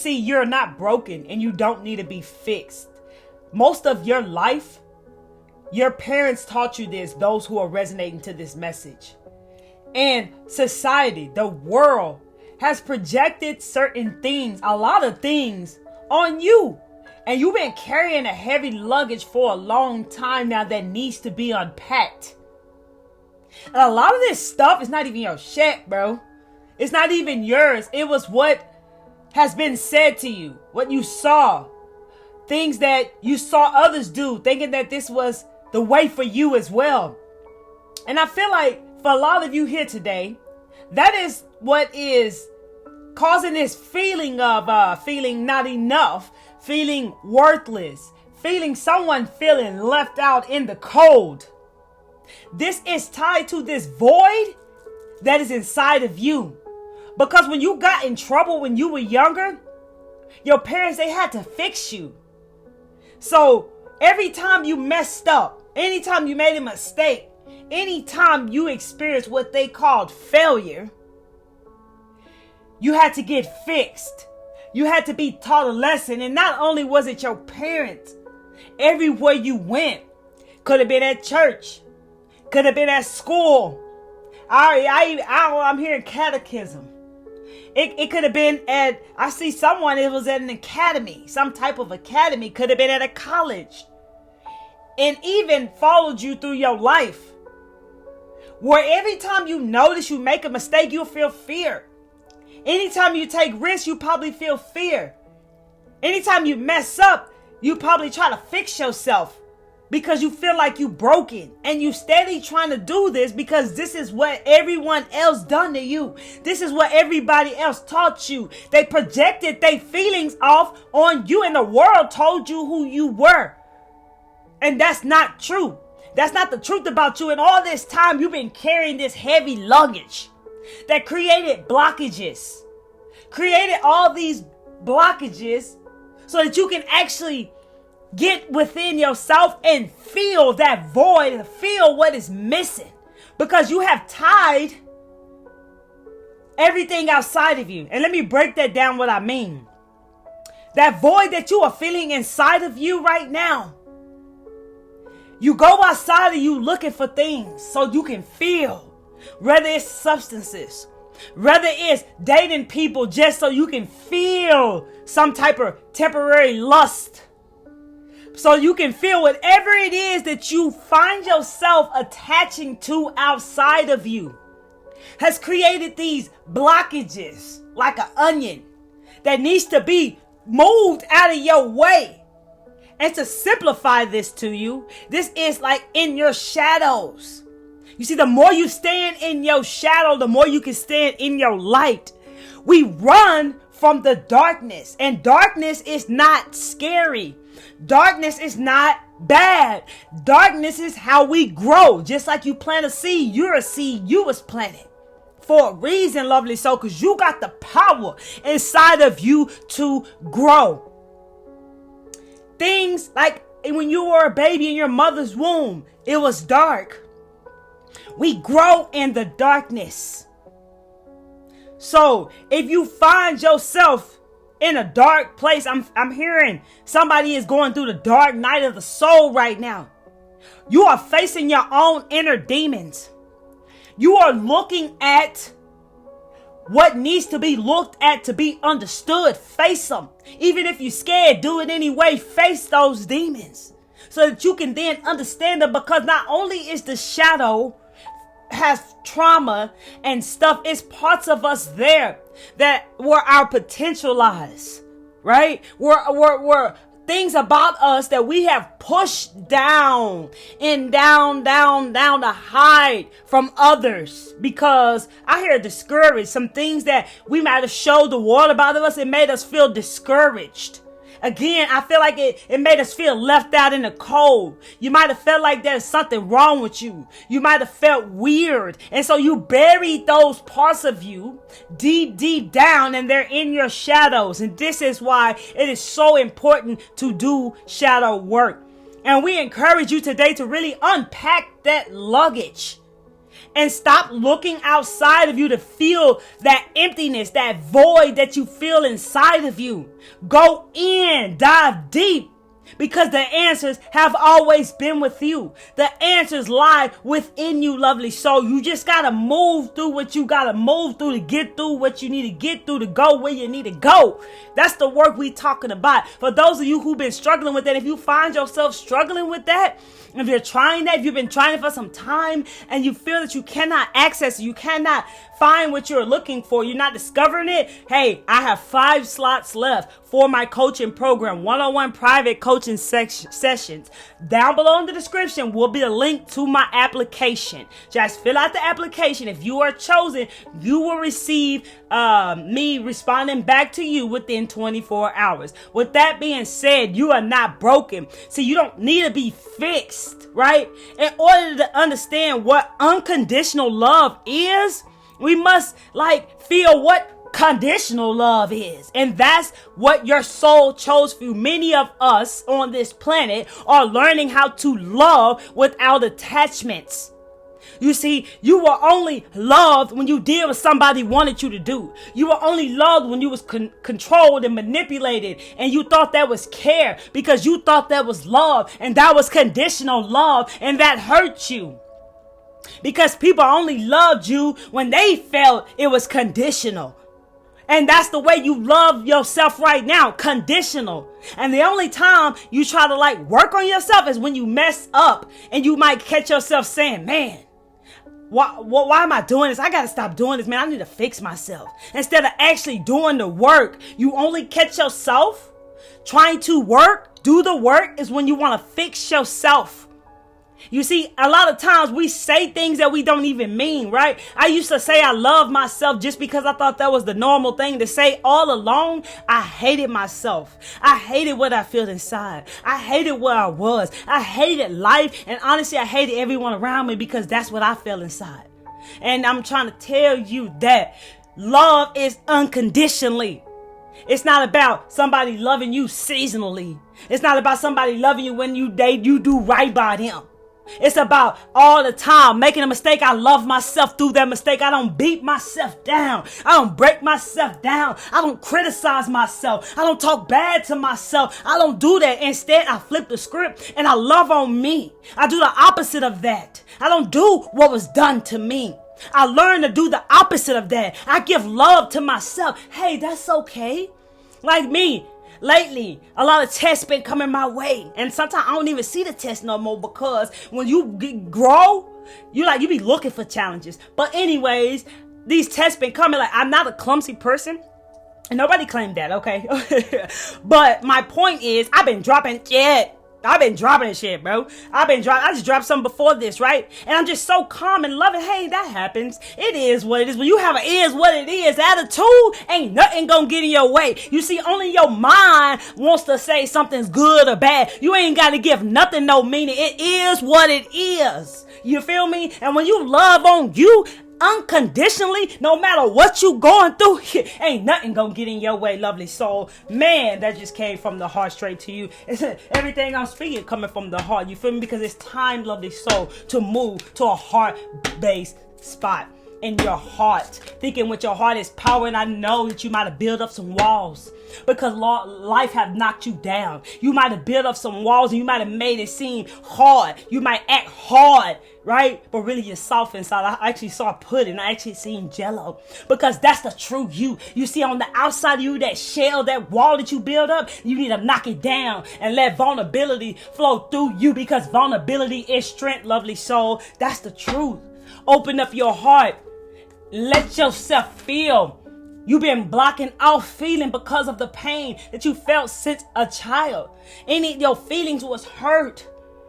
see, you're not broken and you don't need to be fixed. Most of your life, your parents taught you this, those who are resonating to this message. And society, the world, has projected certain things, a lot of things, on you. And you've been carrying a heavy luggage for a long time now that needs to be unpacked. And a lot of this stuff is not even your shit, bro. It's not even yours. It was what has been said to you, what you saw, things that you saw others do, thinking that this was the way for you as well. And I feel like for a lot of you here today, that is what is causing this feeling of feeling not enough, feeling worthless, feeling someone feeling left out in the cold. This is tied to this void that is inside of you. Because when you got in trouble when you were younger, your parents, they had to fix you. So every time you messed up, anytime you made a mistake, anytime you experienced what they called failure, you had to get fixed. You had to be taught a lesson. And not only was it your parents, everywhere you went, could have been at church, could have been at school. I'm hearing catechism. It could have been at, I see someone, it was at an academy, some type of academy, could have been at a college. And even followed you through your life. Where every time you notice you make a mistake, you'll feel fear. Anytime you take risks, you probably feel fear. Anytime you mess up, you probably try to fix yourself. Because you feel like you broken, and you steady trying to do this because this is what everyone else done to you. This is what everybody else taught you. They projected their feelings off on you, and the world told you who you were. And that's not true. That's not the truth about you. And all this time you've been carrying this heavy luggage that created blockages. Created all these blockages so that you can actually get within yourself and feel that void and feel what is missing. Because you have tied everything outside of you. And let me break that down what I mean. That void that you are feeling inside of you right now. You go outside and you looking for things so you can feel. Whether it's substances. Whether it's dating people just so you can feel some type of temporary lust. So you can feel whatever it is that you find yourself attaching to outside of you has created these blockages like an onion that needs to be moved out of your way. And to simplify this to you, this is like in your shadows. You see, the more you stand in your shadow, the more you can stand in your light. We run from the darkness, and darkness is not scary. Darkness is not bad. Darkness is how we grow. Just like you plant a seed, you're a seed, you was planted for a reason, lovely soul, because you got the power inside of you to grow. Things like when you were a baby in your mother's womb, it was dark. We grow in the darkness. So if you find yourself in a dark place, I'm hearing somebody is going through the dark night of the soul right now. You are facing your own inner demons. You are looking at what needs to be looked at to be understood. Face them. Even if you're scared, do it anyway. Face those demons so that you can then understand them, because not only is the shadow has trauma and stuff, it's parts of us there that were our potential lies, right? Were things about us that we have pushed down and down to hide from others, because I hear discouraged. Some things that we might have showed the world about us, it made us feel discouraged. Again, I feel like it made us feel left out in the cold. You might have felt like there's something wrong with you. You might have felt weird. And so you buried those parts of you deep down, and they're in your shadows. And this is why it is so important to do shadow work. And we encourage you today to really unpack that luggage And stop looking outside of you to feel that emptiness, that void that you feel inside of you. Go in, dive deep. Because the answers have always been with you. The answers lie within you, lovely soul. You just got to move through what you got to move through to get through what you need to get through to go where you need to go. That's the work we talking about. For those of you who've been struggling with that, if you find yourself struggling with that, if you're trying that, if you've been trying it for some time and you feel that you cannot access it, you cannot find what you're looking for, you're not discovering it, hey, I have 5 slots left for my coaching program, one-on-one private coaching sessions. Down below in the description will be a link to my application. Just fill out the application. If you are chosen, you will receive me responding back to you within 24 hours. With that being said, you are not broken. See, you don't need to be fixed, right? In order to understand what unconditional love is, we must feel what conditional love is. And that's what your soul chose for you. Many of us on this planet are learning how to love without attachments. You see, you were only loved when you did what somebody wanted you to do. You were only loved when you was controlled and manipulated, and you thought that was care because you thought that was love, and that was conditional love, and that hurt you. Because people only loved you when they felt it was conditional. And that's the way you love yourself right now, conditional. And the only time you try to work on yourself is when you mess up and you might catch yourself saying, man, why am I doing this? I got to stop doing this, man. I need to fix myself. Instead of actually doing the work, you only catch yourself trying to do the work is when you want to fix yourself. You see, a lot of times we say things that we don't even mean, right? I used to say I love myself just because I thought that was the normal thing to say. All along, I hated myself. I hated what I felt inside. I hated where I was. I hated life. And honestly, I hated everyone around me because that's what I felt inside. And I'm trying to tell you that love is unconditionally. It's not about somebody loving you seasonally. It's not about somebody loving you when you do right by them. It's about all the time making a mistake. I love myself through that mistake. I don't beat myself down. I don't break myself down. I don't criticize myself. I don't talk bad to myself. I don't do that. Instead, I flip the script and I love on me. I do the opposite of that. I don't do what was done to me. I learn to do the opposite of that. I give love to myself. Hey, that's okay. Like me. Lately, a lot of tests been coming my way, and sometimes I don't even see the test no more because when you grow, you be looking for challenges. But anyways, these tests been coming. I'm not a clumsy person, and nobody claimed that, okay? But my point is, I've been dropping shit, bro. I just dropped something before this, right? And I'm just so calm and loving. Hey, that happens. It is what it is. When you have an is what it is attitude, ain't nothing gonna get in your way. You see, only your mind wants to say something's good or bad. You ain't gotta give nothing no meaning. It is what it is. You feel me? And when you love on you unconditionally, no matter what you going through, ain't nothing gonna get in your way, lovely soul. Man, that just came from the heart straight to you. Everything I'm speaking coming from the heart. You feel me? Because it's time, lovely soul, to move to a heart-based spot in your heart. Thinking with your heart is power, and I know that you might have built up some walls because life have knocked you down. You might have built up some walls and you might have made it seem hard. You might act hard, right? But really you're soft inside. I actually saw pudding. I actually seen jello because that's the true you. You see on the outside of you, that shell, that wall that you build up, you need to knock it down and let vulnerability flow through you because vulnerability is strength, lovely soul. That's the truth. Open up your heart. Let yourself feel. You've been blocking out feeling because of the pain that you felt since a child. Any of your feelings was hurt.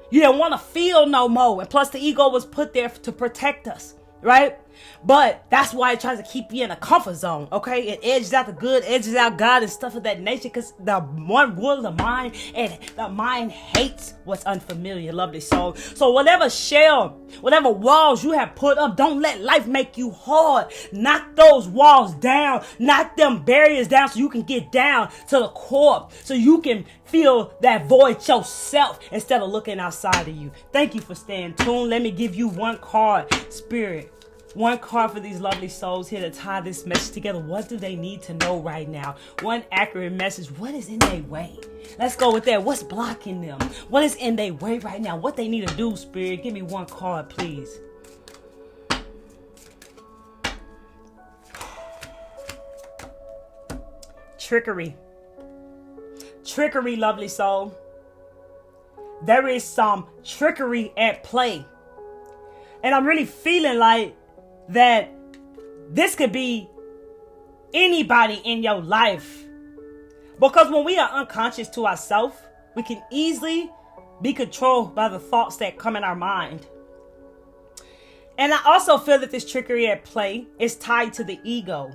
You didn't want to feel no more. And plus the ego was put there to protect us, right? But that's why it tries to keep you in a comfort zone, okay? It edges out the good, edges out God and stuff of that nature, because the one will of the mind, and the mind hates what's unfamiliar, lovely soul. So whatever shell, whatever walls you have put up, don't let life make you hard. Knock those walls down, knock them barriers down so you can get down to the core, so you can feel that void yourself instead of looking outside of you. Thank you for staying tuned. Let me give you one card, Spirit. One card for these lovely souls here to tie this message together. What do they need to know right now? One accurate message. What is in their way? Let's go with that. What's blocking them? What is in their way right now? What they need to do, Spirit? Give me one card, please. Trickery. Trickery, lovely soul. There is some trickery at play. And I'm really feeling like that this could be anybody in your life. Because when we are unconscious to ourselves, we can easily be controlled by the thoughts that come in our mind. And I also feel that this trickery at play is tied to the ego.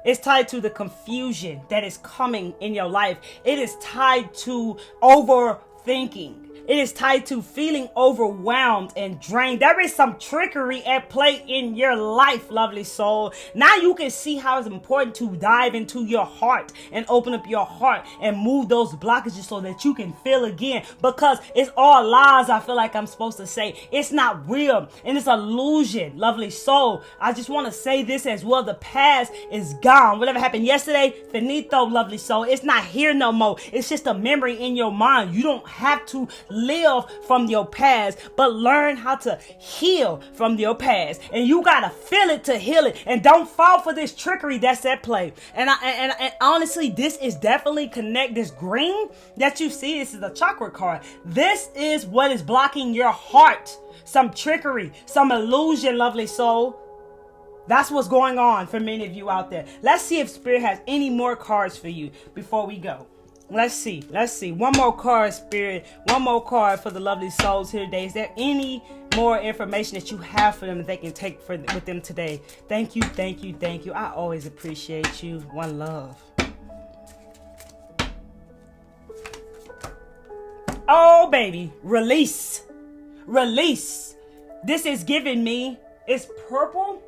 It's tied to the confusion that is coming in your life. It is tied to overthinking. It is tied to feeling overwhelmed and drained. There is some trickery at play in your life, lovely soul. Now you can see how it's important to dive into your heart and open up your heart and move those blockages so that you can feel again. Because it's all lies, I feel like I'm supposed to say. It's not real and it's illusion, lovely soul. I just want to say this as well. The past is gone. Whatever happened yesterday, finito, lovely soul. It's not here no more. It's just a memory in your mind. You don't have to live from your past, but learn how to heal from your past. And you gotta feel it to heal it. And don't fall for this trickery that's at play. And honestly, this is definitely connect. This green that you see, this is a chakra card. This is what is blocking your heart. Some trickery, some illusion, lovely soul. That's what's going on for many of you out there. Let's see if Spirit has any more cards for you before we go. Let's see. One more card, Spirit. One more card for the lovely souls here today. Is there any more information that you have for them that they can take with them today? Thank you. I always appreciate you. One love. Oh, baby. Release. This is giving me, it's purple.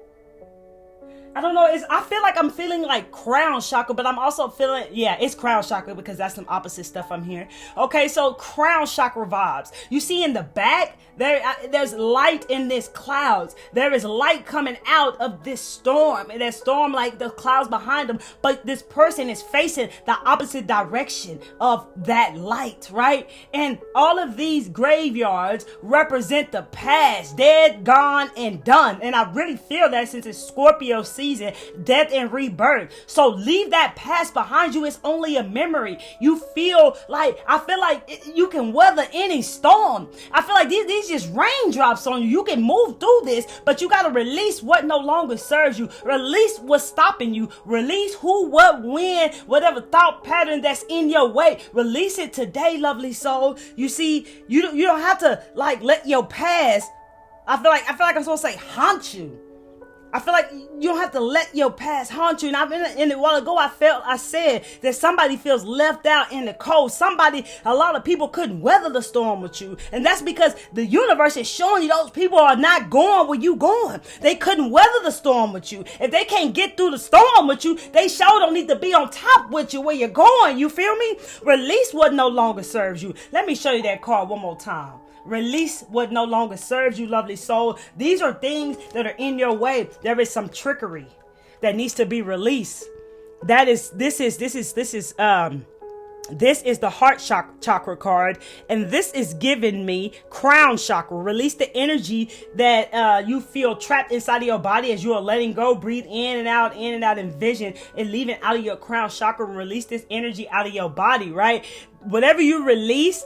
I don't know. I feel like I'm feeling like crown chakra, but I'm also feeling, it's crown chakra because that's some opposite stuff I'm hearing. Okay, so crown chakra vibes. You see in the back, there's light in this clouds. There is light coming out of this storm. And that storm, like the clouds behind them, but this person is facing the opposite direction of that light, right? And all of these graveyards represent the past, dead, gone, and done. And I really feel that since it's Scorpio season, death and rebirth. So leave that past behind you. It's only a memory. I feel like you can weather any storm. I feel like these just raindrops on you. You can move through this, but you got to release what no longer serves you. Release what's stopping you. Release who, what, when, whatever thought pattern that's in your way. Release it today, lovely soul. You see, you don't have to like let your past, I feel like I'm supposed to say haunt you. I feel like you don't have to let your past haunt you. And in a while ago, I said that somebody feels left out in the cold. A lot of people couldn't weather the storm with you. And that's because the universe is showing you those people are not going where you going. They couldn't weather the storm with you. If they can't get through the storm with you, they sure don't need to be on top with you where you're going. You feel me? Release what no longer serves you. Let me show you that card one more time. Release what no longer serves you, lovely soul. These are things that are in your way. There is some trickery that needs to be released. This is the heart chakra card, and this is giving me crown chakra. Release the energy that you feel trapped inside of your body as you are letting go. Breathe in and out, envision and leaving out of your crown chakra, and release this energy out of your body, right? whatever you release,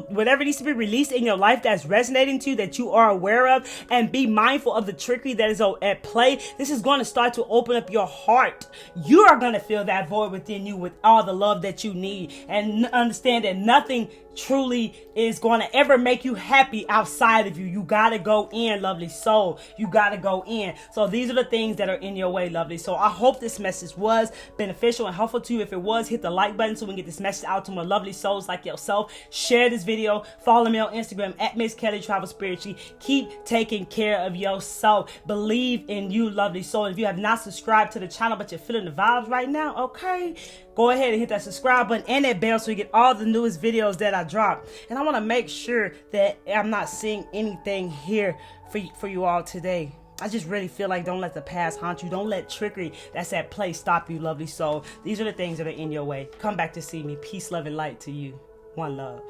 whatever needs to be released in your life that's resonating to you, that you are aware of, and be mindful of the trickery that is at play. This is going to start to open up your heart. You are going to feel that void within you with all the love that you need, and understand that nothing truly is going to ever make you happy outside of you. You got to go in, lovely soul. You got to go in. So these are the things that are in your way, lovely. So I hope this message was beneficial and helpful to you. If it was, hit the like button so we can get this message out to more lovely souls like yourself. Share this video. Follow me on Instagram at Miss Kelly Travel Spiritually. Keep taking care of yourself. Believe in you, lovely soul. If you have not subscribed to the channel but you're feeling the vibes right now, okay, go ahead and hit that subscribe button and that bell so you get all the newest videos that I drop. And I want to make sure that I'm not seeing anything here for you all today. I just really feel like don't let the past haunt you. Don't let trickery that's at play stop you, lovely soul. These are the things that are in your way. Come back to see me. Peace, love, and light to you. One love.